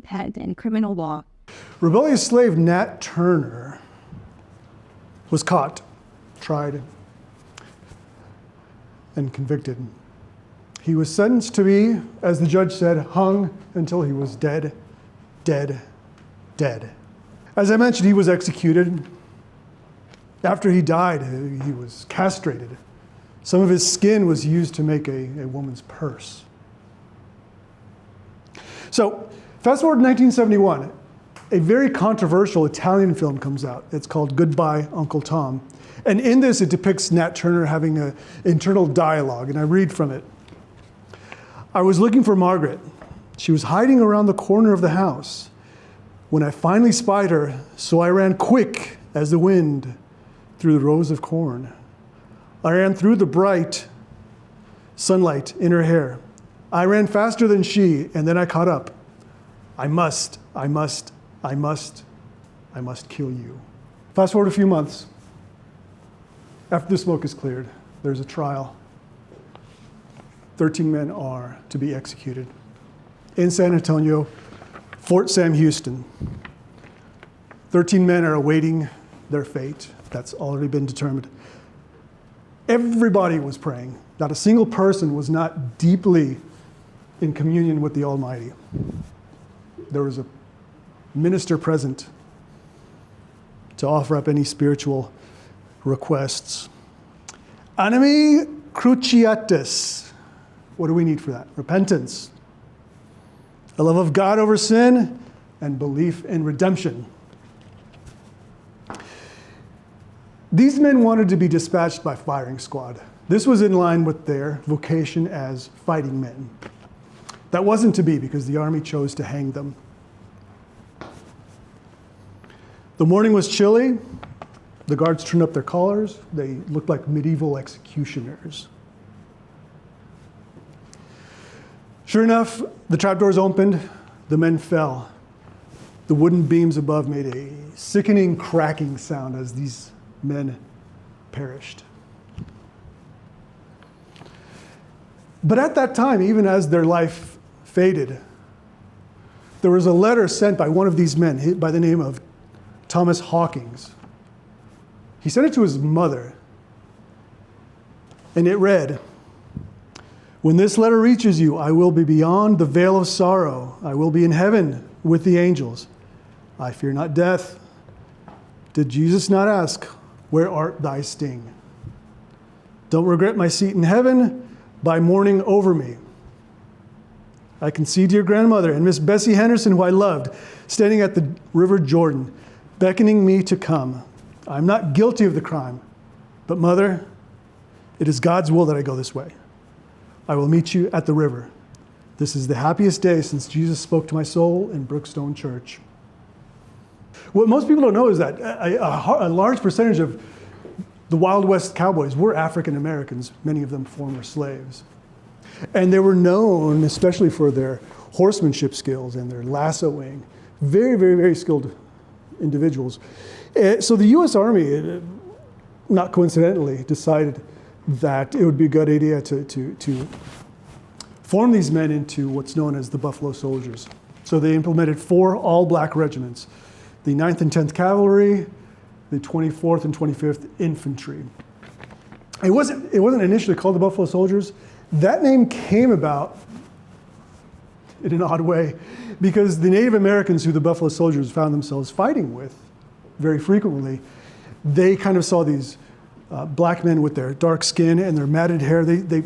leading head in criminal law. Rebellious slave Nat Turner was caught, tried, and convicted. He was sentenced to be, as the judge said, hung until he was dead, dead, dead. As I mentioned, he was executed. After he died, he was castrated. Some of his skin was used to make a woman's purse. So, fast forward to 1971, a very controversial Italian film comes out. It's called Goodbye, Uncle Tom. And in this, it depicts Nat Turner having an internal dialogue, and I read from it. I was looking for Margaret. She was hiding around the corner of the house. When I finally spied her, so I ran quick as the wind through the rows of corn. I ran through the bright sunlight in her hair. I ran faster than she, and then I caught up. I must kill you. Fast forward a few months. After the smoke is cleared, there's a trial. 13 men are to be executed in San Antonio, Fort Sam Houston. 13 men are awaiting their fate. That's already been determined. Everybody was praying. Not a single person was not deeply in communion with the Almighty. There was a minister present to offer up any spiritual requests. Animi cruciatus. What do we need for that? Repentance, a love of God over sin, and belief in redemption. These men wanted to be dispatched by firing squad. This was in line with their vocation as fighting men. That wasn't to be because the army chose to hang them. The morning was chilly. The guards turned up their collars. They looked like medieval executioners. Sure enough, the trapdoors opened. The men fell. The wooden beams above made a sickening cracking sound as these men perished. But at that time, even as their life faded, there was a letter sent by one of these men by the name of Thomas Hawkins. He sent it to his mother, and it read, "When this letter reaches you, I will be beyond the veil of sorrow. I will be in heaven with the angels. I fear not death. Did Jesus not ask, 'Where art thy sting?' Don't regret my seat in heaven by mourning over me. I can see dear grandmother and Miss Bessie Henderson, who I loved, standing at the River Jordan, beckoning me to come. I'm not guilty of the crime, but mother, it is God's will that I go this way. I will meet you at the river. This is the happiest day since Jesus spoke to my soul in Brookstone Church." What most people don't know is that a large percentage of the Wild West cowboys were African Americans, many of them former slaves. And they were known, especially for their horsemanship skills and their lassoing. Very, very, very skilled individuals. So the U.S. Army, not coincidentally, decided that it would be a good idea to form these men into what's known as the Buffalo Soldiers. So they implemented 4 all-black regiments: the 9th and 10th Cavalry, the 24th and 25th Infantry. It wasn't initially called the Buffalo Soldiers. That name came about in an odd way because the Native Americans who the Buffalo Soldiers found themselves fighting with very frequently, they kind of saw these black men with their dark skin and their matted hair. They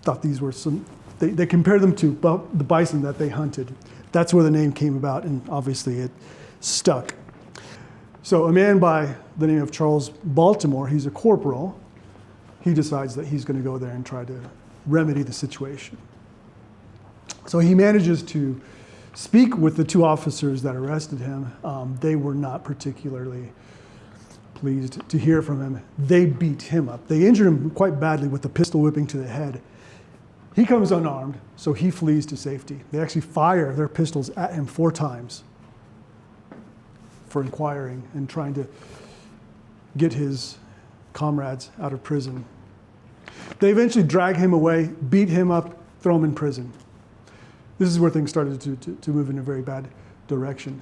thought these were they compared them to the bison that they hunted. That's where the name came about, and obviously it stuck. So a man by the name of Charles Baltimore, he's a corporal, he decides that he's going to go there and try to remedy the situation. So he manages to speak with the 2 officers that arrested him. They were not particularly pleased to hear from him. They beat him up. They injured him quite badly with a pistol whipping to the head. He comes unarmed, so he flees to safety. They actually fire their pistols at him 4 times for inquiring and trying to get his comrades out of prison. They eventually drag him away, beat him up, throw him in prison. This is where things started to move in a very bad direction.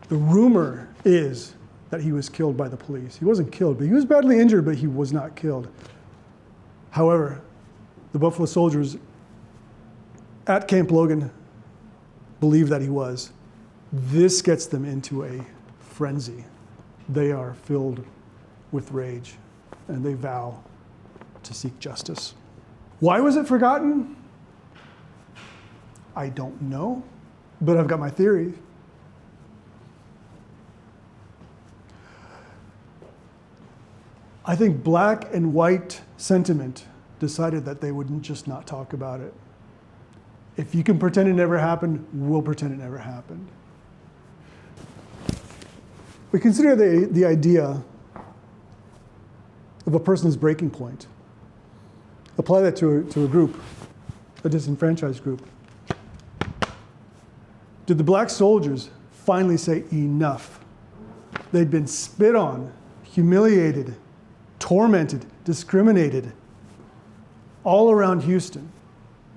The rumor is that he was killed by the police. He wasn't killed, but he was badly injured, but he was not killed. However, the Buffalo Soldiers at Camp Logan believe that he was. This gets them into a frenzy. They are filled with rage, and they vow to seek justice. Why was it forgotten? I don't know, but I've got my theory. I think black and white sentiment decided that they wouldn't just not talk about it. If you can pretend it never happened, we'll pretend it never happened. We consider the idea of a person's breaking point. Apply that to a group, a disenfranchised group. Did the black soldiers finally say enough? They'd been spit on, humiliated, tormented, discriminated all around Houston.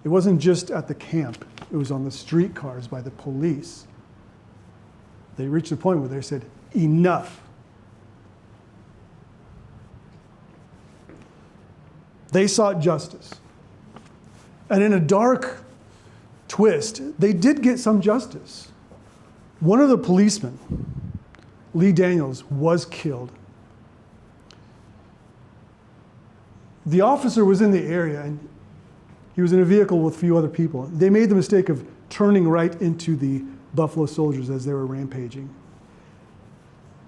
It wasn't just at the camp. It was on the streetcars by the police. They reached a point where they said, enough. They sought justice. And in a dark twist, they did get some justice. One of the policemen, Lee Daniels, was killed. The officer was in the area, and he was in a vehicle with a few other people. They made the mistake of turning right into the Buffalo Soldiers as they were rampaging.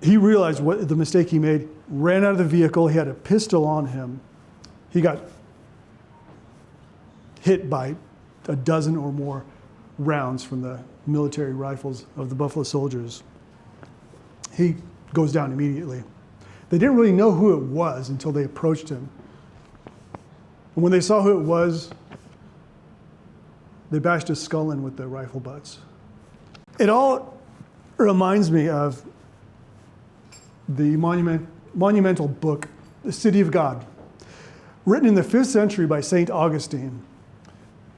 He realized what the mistake he made, ran out of the vehicle. He had a pistol on him. He got hit by a dozen or more rounds from the military rifles of the Buffalo Soldiers. He goes down immediately. They didn't really know who it was until they approached him. And when they saw who it was, they bashed his skull in with their rifle butts. It all reminds me of the monumental book, The City of God, written in the 5th century by St. Augustine.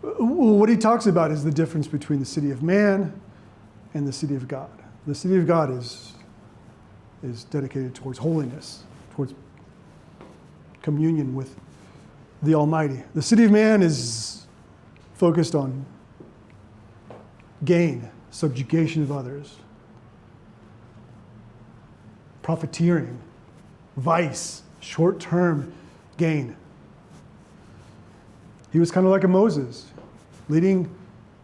What he talks about is the difference between the city of man and the city of God. The city of God is dedicated towards holiness, towards communion with the Almighty. The city of man is focused on gain, subjugation of others, profiteering, vice, short-term gain. He was kind of like a Moses, leading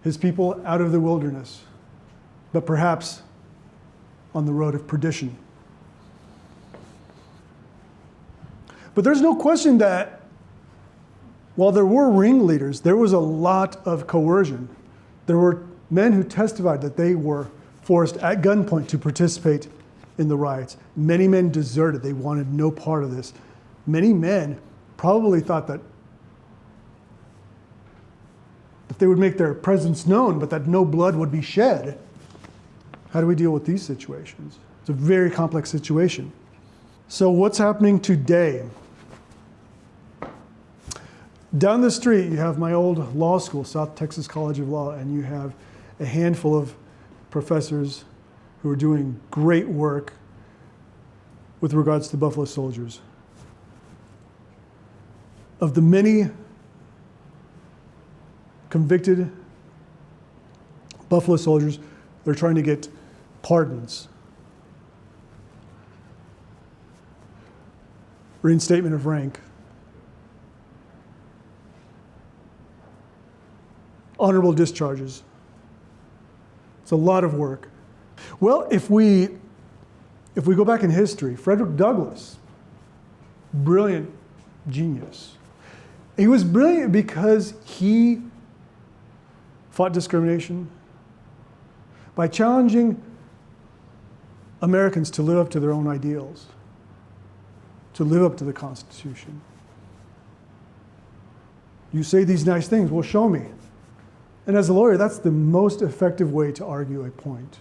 his people out of the wilderness, but perhaps on the road of perdition. But there's no question that while there were ringleaders, there was a lot of coercion. There were men who testified that they were forced at gunpoint to participate in the riots. Many men deserted. They wanted no part of this. Many men probably thought that they would make their presence known, but that no blood would be shed. How do we deal with these situations? It's a very complex situation. So what's happening today? Down the street, you have my old law school, South Texas College of Law, and you have a handful of professors who are doing great work with regards to the Buffalo Soldiers. Of the many convicted Buffalo Soldiers, they're trying to get pardons, reinstatement of rank, honorable discharges. It's a lot of work. Well, if we go back in history, Frederick Douglass, brilliant genius. He was brilliant because he fought discrimination by challenging Americans to live up to their own ideals, to live up to the Constitution. You say these nice things, well, show me. And as a lawyer, that's the most effective way to argue a point.